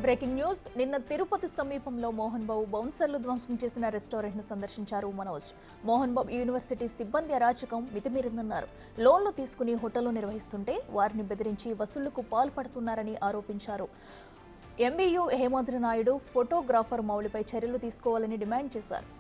Breaking news. నిన్న తిరుపతి సమీపంలో మోహన్ బాబు బౌన్సర్లు ధ్వంసం చేసిన రెస్టారెంట్ ను సందర్శించారు మనోజ్. మోహన్ బాబు యూనివర్సిటీ సిబ్బంది అరాచకం మితిమీరిందన్నారు. లోన్లు తీసుకుని హోటళ్లు నిర్వహిస్తుంటే వారిని బెదిరించి వసూళ్లకు పాల్పడుతున్నారని ఆరోపించారు. ఎంబీయూ హేమాద్రి నాయుడు ఫోటోగ్రాఫర్ మౌలిపై చర్యలు తీసుకోవాలని డిమాండ్ చేశారు.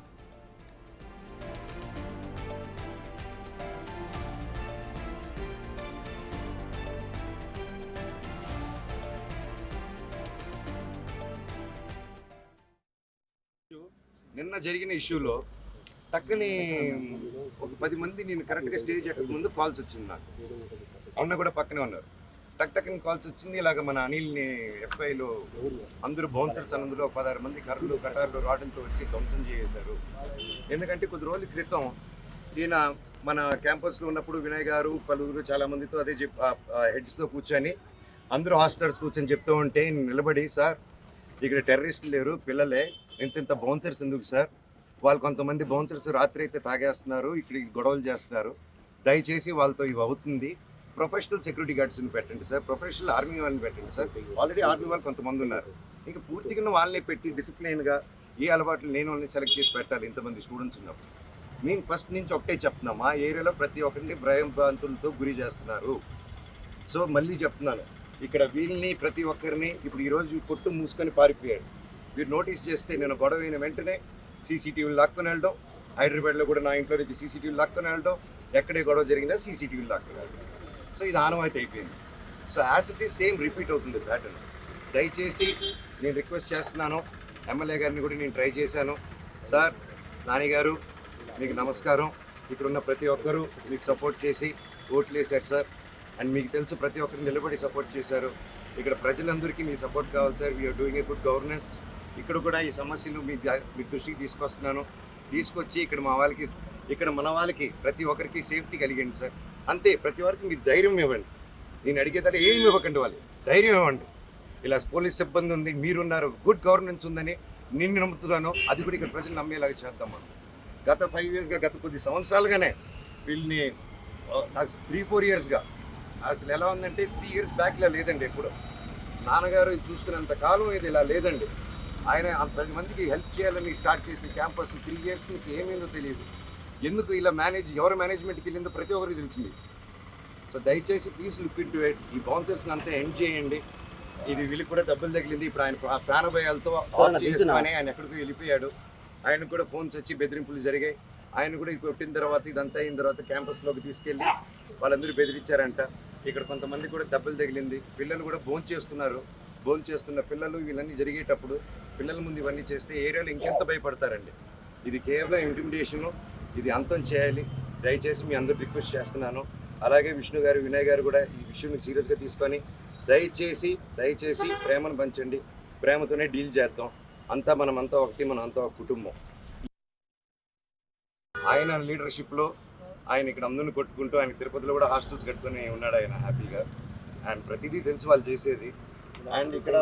నిన్న జరిగిన ఇష్యూలో టక్కని ఒక 10 మంది నేను కరెక్ట్గా స్టేజ్ ఎక్కక ముందు కాల్స్ వచ్చింది నాకు. అన్న కూడా పక్కనే ఉన్నారు. టక్కని కాల్స్ వచ్చింది. ఇలాగ మన అనిల్ని ఎఫ్ఐలో అందరూ బౌన్సర్స్ అందులో 16 మంది కర్రలు కటార్లు రాడ్లతో వచ్చి ధ్వంసం చేశారు. ఎందుకంటే కొద్ది రోజుల క్రితం ఈయన మన క్యాంపస్లో ఉన్నప్పుడు వినయ్ గారు పలువురు చాలామందితో అదే హెడ్స్తో కూర్చొని అందరూ హాస్టల్స్ కూర్చొని చెప్తూ ఉంటే నిలబడి, సార్ ఇక్కడ టెర్రరిస్టులు లేరు, పిల్లలే, ఇంత బౌన్సర్స్ ఎందుకు సార్, వాళ్ళు కొంతమంది బౌన్సర్స్ రాత్రి అయితే తాగేస్తున్నారు, ఇక్కడ గొడవలు చేస్తున్నారు, దయచేసి వాళ్ళతో ఇవి అవుతుంది, ప్రొఫెషనల్ సెక్యూరిటీ గార్డ్స్ని పెట్టండి సార్, ప్రొఫెషనల్ ఆర్మీ వాళ్ళని పెట్టండి సార్, ఆల్రెడీ ఆర్మీ వాళ్ళు కొంతమంది ఉన్నారు, ఇంకా పూర్తిగా వాళ్ళని పెట్టి డిసిప్లిన్గా ఏ అలవాట్లు నేను వాళ్ళని సెలెక్ట్ చేసి పెట్టాలి ఇంతమంది స్టూడెంట్స్ ఉన్నప్పుడు. నేను ఫస్ట్ నుంచి ఒకటే చెప్తున్నాం, మా ఏరియాలో ప్రతి ఒక్కరిని భయాంతులతో గురి చేస్తున్నారు. సో మళ్ళీ చెప్తున్నాను, ఇక్కడ వీళ్ళని ప్రతి ఒక్కరిని ఇప్పుడు ఈరోజు కొట్టు మూసుకొని పారిపోయాడు. మీరు నోటీస్ చేస్తే నేను గొడవ అయిన వెంటనే సీసీటీవీలు లాక్కొని వెళ్ళడం, హైదరాబాద్లో కూడా నా ఇంట్లో నుంచి సీసీటీవీలు లాక్కొని వెళ్ళడం, ఎక్కడే గొడవ జరిగినా సీసీటీవీలు లాక్కొని వెళ్ళడం. సో ఇది ఆనవాయితీ అయిపోయింది. So as it is same repeat అవుతుంది ప్యాటర్న్. దయచేసి నేను రిక్వెస్ట్ చేస్తున్నాను, ఎమ్మెల్యే గారిని కూడా నేను ట్రై చేశాను, సార్ నానిగారు మీకు నమస్కారం, ఇక్కడ ఉన్న ప్రతి ఒక్కరూ మీకు సపోర్ట్ చేసి ఓట్లు వేశారు సార్, అండ్ మీకు తెలుసు ప్రతి ఒక్కరిని నిలబడి సపోర్ట్ చేశారు. ఇక్కడ ప్రజలందరికీ మీ సపోర్ట్ కావాలి sir, we are doing a good governance. ఇక్కడ కూడా ఈ సమస్యలు మీ దృష్టికి తీసుకొస్తున్నాను, తీసుకొచ్చి ఇక్కడ మన వాళ్ళకి ప్రతి ఒక్కరికి సేఫ్టీ కలిగండి సార్. అంతే, ప్రతి ఒక్కరికి మీరు ధైర్యం ఇవ్వండి. నేను అడిగేదాన్ని ఏమి ఇవ్వకండి, వాళ్ళు ధైర్యం ఇవ్వండి. ఇలా పోలీస్ సిబ్బంది ఉంది, మీరున్నారు, గుడ్ గవర్నెన్స్ ఉందని నిన్ను నమ్ముతున్నాను, అది కూడా ఇక్కడ ప్రజలు నమ్మేలాగా చేద్దాం మనం. గత 5 yearsగా, గత కొద్ది సంవత్సరాలుగానే వీళ్ళని 3-4 yearsగా అసలు ఎలా ఉందంటే 3 years బ్యాక్ ఇలా లేదండి. ఎప్పుడు నాన్నగారు చూసుకునేంత కాలం ఇది ఇలా లేదండి. ఆయన 10 మందికి హెల్ప్ చేయాలని స్టార్ట్ చేసిన క్యాంపస్ 3 years నుంచి ఏమైందో తెలియదు. ఎందుకు ఇలా ఎవరు మేనేజ్మెంట్కి వెళ్ళిందో ప్రతి ఒక్కరికి తెలిసింది. సో దయచేసి ప్లీజ్ లుక్ ఇంటూ ఇట్. ఈ బౌన్సర్స్ని అంతా ఎండ్ చేయండి. ఇది వీళ్ళకి కూడా దెబ్బలు తగిలింది. ఇప్పుడు ఆయన ప్రాణభయాలతో ఆఫ్ చేసుకొని ఆయన ఎక్కడికో వెళ్ళిపోయాడు. ఆయనకు కూడా ఫోన్స్ వచ్చి బెదిరింపులు జరిగాయి. ఆయన కూడా కొట్టిన తర్వాత ఇదంతా అయిన తర్వాత క్యాంపస్లోకి తీసుకెళ్ళి వాళ్ళందరూ బెదిరించారంట. ఇక్కడ కొంతమంది కూడా దెబ్బలు తగిలింది. పిల్లలు కూడా భోంచేస్తున్న పిల్లలు ఇవన్నీ జరిగేటప్పుడు పిల్లల ముందు ఇవన్నీ చేస్తే ఏరియాలో ఇంకెంత భయపడతారండి. ఇది కేవలం ఇంటిమిడేషను, ఇది అంతం చేయాలి. దయచేసి మీ అందరూ రిక్వెస్ట్ చేస్తున్నాను. అలాగే విష్ణు గారు, వినయ్ గారు కూడా ఈ విషయాన్ని సీరియస్గా తీసుకొని దయచేసి ప్రేమను పంచండి. ప్రేమతోనే డీల్ చేద్దాం. మనమంతా ఒకటి, మనం అంతా ఒక కుటుంబం. ఆయన లీడర్షిప్లో ఆయన ఇక్కడ అందరిని కొట్టుకుంటూ, ఆయన తిరుపతిలో కూడా హాస్టల్స్ కట్టుకొని ఉన్నాడు ఆయన హ్యాపీగా. అండ్ ప్రతిదీ తెలుసు వాళ్ళు చేసేది. అండ్ ఇక్కడ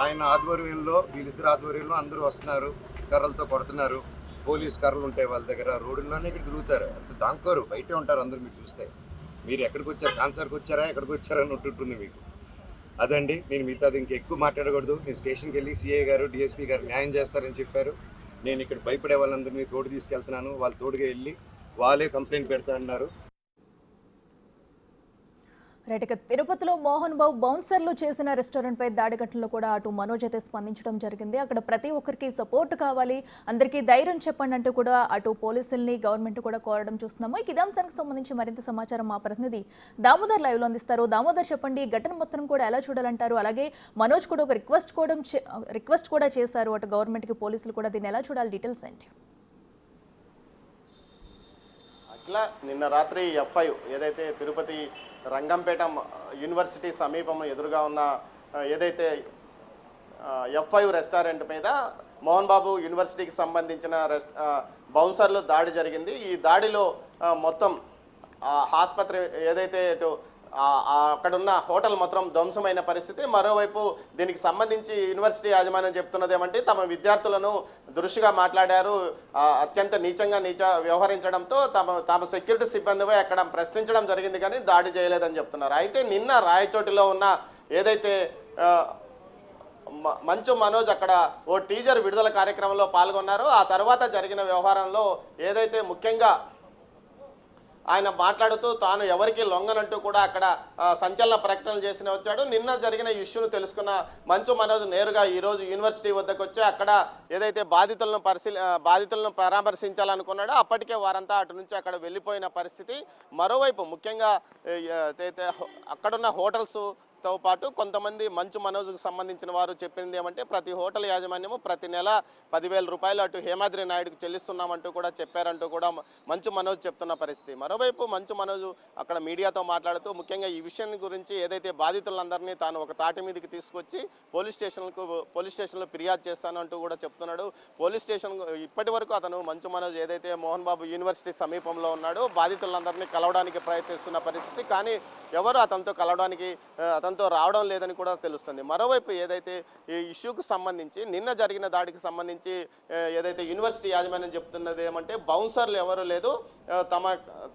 ఆయన ఆధ్వర్యంలో, వీళ్ళిద్దరు ఆధ్వర్యంలో అందరూ వస్తున్నారు, కర్రలతో కొడుతున్నారు. పోలీస్ కర్రలు ఉంటాయి వాళ్ళ దగ్గర, రోడ్డుల్లోనే ఇక్కడ తిరుగుతారు, అంత దాంకోరు, బయటే ఉంటారు అందరూ. మీరు చూస్తే మీరు ఎక్కడికి వచ్చారు, కాన్సర్కి వచ్చారా, ఎక్కడికి వచ్చారా అని ఉంటుంటుంది మీకు. అదండి, నేను మిగతాది ఇంకెక్కువ మాట్లాడకూడదు. నేను స్టేషన్కి వెళ్ళి సిఐ గారు, డిఎస్పీ గారు న్యాయం చేస్తారని చెప్పారు. నేను ఇక్కడ భయపడే వాళ్ళందరినీ తోడు తీసుకెళ్తున్నాను. వాళ్ళు తోడుగా వెళ్ళి వాళ్ళే కంప్లైంట్ పెడతా అన్నారు. రైట్. ఇక తిరుపతిలో మోహన్ బాబు బౌన్సర్లు చేసిన రెస్టారెంట్ పై దాడి ఘటనలో కూడా అటు మనోజ్ అయితే స్పందించడం జరిగింది. అక్కడ ప్రతి ఒక్కరికి సపోర్ట్ కావాలి, అందరికీ ధైర్యం చెప్పండి అంటూ కూడా అటు పోలీసుల్ని, గవర్నమెంట్ కూడా కోరడం చూస్తున్నాము. ఇక ఇదే అంశానికి సంబంధించి మరింత సమాచారం మా ప్రతినిధి దామోదర్ లైవ్ లో అందిస్తారు. దామోదర్, చెప్పండి, ఘటన మొత్తం కూడా ఎలా చూడాలంటారు? అలాగే మనోజ్ కూడా ఒక రిక్వెస్ట్ కూడా చేశారు అటు గవర్నమెంట్ కి, పోలీసులు కూడా, దీన్ని ఎలా చూడాలి? డీటెయిల్స్ ఏంటి? అట్లా నిన్న రాత్రి F5 ఏదైతే తిరుపతి రంగంపేట యూనివర్సిటీ సమీపం ఎదురుగా ఉన్న ఏదైతే F5 రెస్టారెంట్ మీద మోహన్ బాబు యూనివర్సిటీకి సంబంధించిన బౌన్సర్లు దాడి జరిగింది. ఈ దాడిలో మొత్తం ఆసుపత్రి ఏదైతే ఇటు అక్కడున్న హోటల్ మొత్తం ధ్వంసమైన పరిస్థితి. మరోవైపు దీనికి సంబంధించి యూనివర్సిటీ యాజమాన్యం చెప్తున్నది ఏమంటే, తమ విద్యార్థులను దురుసుగా మాట్లాడారు, అత్యంత నీచంగా వ్యవహరించడంతో తమ సెక్యూరిటీ సిబ్బందిపై అక్కడ ప్రశ్నించడం జరిగింది, కానీ దాడి చేయలేదని చెప్తున్నారు. అయితే నిన్న రాయచోటిలో ఉన్న ఏదైతే మంచు మనోజ్ అక్కడ ఓ టీజర్ విడుదల కార్యక్రమంలో పాల్గొన్నారు. ఆ తర్వాత జరిగిన వ్యవహారంలో ఏదైతే ముఖ్యంగా ఆయన మాట్లాడుతూ తాను ఎవరికి లొంగనంటూ కూడా అక్కడ సంచలన ప్రకటనలు చేసిన వచ్చాడు. నిన్న జరిగిన ఇష్యూను తెలుసుకున్న మంచు మనోజ్ నేరుగా ఈరోజు యూనివర్సిటీ వద్దకు వచ్చి అక్కడ ఏదైతే బాధితులను పరామర్శించాలనుకున్నాడో అప్పటికే వారంతా అటు నుంచి అక్కడ వెళ్ళిపోయిన పరిస్థితి. మరోవైపు ముఖ్యంగా ఏదైతే అక్కడున్న హోటల్స్తో పాటు కొంతమంది మంచు మనోజ్కు సంబంధించిన వారు చెప్పింది ఏమంటే ప్రతి హోటల్ యాజమాన్యము ప్రతి నెల 10,000 రూపాయలు అటు హేమాద్రి నాయుడుకు చెల్లిస్తున్నామంటూ కూడా చెప్పారంటూ కూడా మంచు మనోజ్ చెప్తున్న పరిస్థితి. మరోవైపు మంచు మనోజ్ అక్కడ మీడియాతో మాట్లాడుతూ ముఖ్యంగా ఈ విషయం గురించి ఏదైతే బాధితులందరినీ తాను ఒక తాటి మీదకి తీసుకొచ్చి పోలీస్ స్టేషన్లో ఫిర్యాదు చేస్తానంటూ కూడా చెప్తున్నాడు. పోలీస్ స్టేషన్ ఇప్పటి వరకు అతను మంచు మనోజ్ ఏదైతే మోహన్ బాబు యూనివర్సిటీ సమీపంలో ఉన్నాడో బాధితులందరినీ కలవడానికి ప్రయత్నిస్తున్న పరిస్థితి, కానీ ఎవరు అతనితో రావడం లేదని కూడా తెలుస్తుంది. మరోవైపు ఏదైతే ఈ ఇష్యూకు సంబంధించి నిన్న జరిగిన దాడికి సంబంధించి ఏదైతే యూనివర్సిటీ యాజమాన్యం చెప్తున్నది ఏమంటే బౌన్సర్లు ఎవరు లేదు,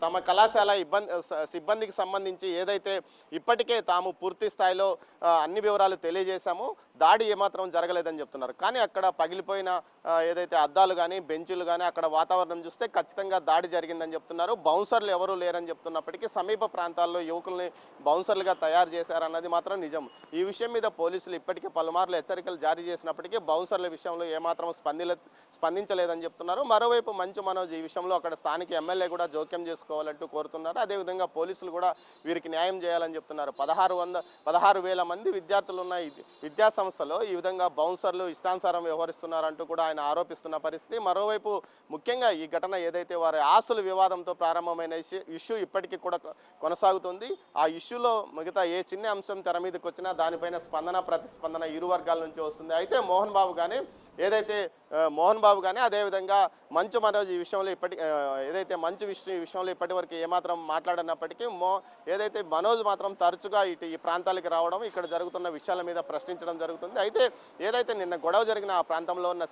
తమ కళాశాల సిబ్బందికి సంబంధించి ఏదైతే ఇప్పటికే తాము పూర్తి స్థాయిలో అన్ని వివరాలు తెలియజేశాము, దాడి ఏమాత్రం జరగలేదని చెప్తున్నారు. కానీ అక్కడ పగిలిపోయిన ఏదైతే అద్దాలు కానీ బెంచులు కానీ అక్కడ వాతావరణం చూస్తే ఖచ్చితంగా దాడి జరిగిందని చెప్తున్నారు. బౌన్సర్లు ఎవరూ లేరని చెప్తున్నప్పటికీ సమీప ప్రాంతాల్లో యువకుల్ని బౌన్సర్లుగా తయారు చేశారన్నది మాత్రం నిజం. ఈ విషయం మీద పోలీసులు ఇప్పటికే పలుమార్లు హెచ్చరికలు జారీ చేసినప్పటికీ బౌన్సర్ల విషయంలో ఏమాత్రం స్పందించలేదని చెప్తున్నారు. మరోవైపు మంచు మనోజ్ ఈ విషయంలో అక్కడ స్థానిక ఎమ్మెల్యే కూడా జోక్యం చేసుకోవాలంటూ కోరుతున్నారు. అదేవిధంగా పోలీసులు కూడా వీరికి న్యాయం చేయాలని చెప్తున్నారు. 16,000 మంది విద్యార్థులు ఉన్న విద్యా సంస్థలో ఈ విధంగా బౌన్సర్లు ఇష్టానుసారం వ్యవహరిస్తున్నారంటూ కూడా ఆయన ఆరోపిస్తున్న పరిస్థితి. మరోవైపు ముఖ్యంగా ఈ ఘటన ఏదైతే వారి ఆస్తుల వివాదంతో ప్రారంభమైన ఇష్యూ ఇప్పటికీ కూడా కొనసాగుతుంది. ఆ ఇష్యూలో మిగతా ఏ చిన్న అంశం తెర మీదకి వచ్చినా దానిపైన ప్రతిస్పందన ఇరు వర్గాల నుంచి వస్తుంది. అయితే మోహన్ బాబు కానీ అదేవిధంగా మంచు మనోజ్ ఈ విషయంలో ఏదైతే మంచు ఈ విషయంలో ఇప్పటి వరకు ఏమాత్రం మాట్లాడినప్పటికీ ఏదైతే మనోజ్ మాత్రం తరచుగా ఈ ప్రాంతాలకు రావడం, ఇక్కడ జరుగుతున్న విషయాల మీద ప్రశ్నించడం జరుగుతుంది. అయితే ఏదైతే నిన్న గొడవ జరిగిన ఆ ప్రాంతంలో ఉన్న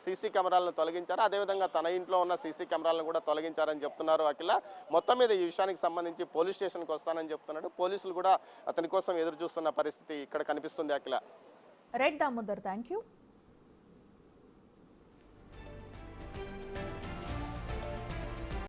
సీసీ కెమెరాలను తొలగించారు, అదేవిధంగా తన ఇంట్లో ఉన్న సీసీ కెమెరాలను కూడా తొలగించారని చెప్తున్నారు అఖిల. మొత్తం మీద ఈ విషయానికి సంబంధించి పోలీస్ స్టేషన్కి వస్తానని చెప్తున్నాడు. పోలీసులు కూడా అతని కోసం ఎదురు చూస్తున్న పరిస్థితి ఇక్కడ కనిపిస్తుంది Akhila. Right Damodar, thank you.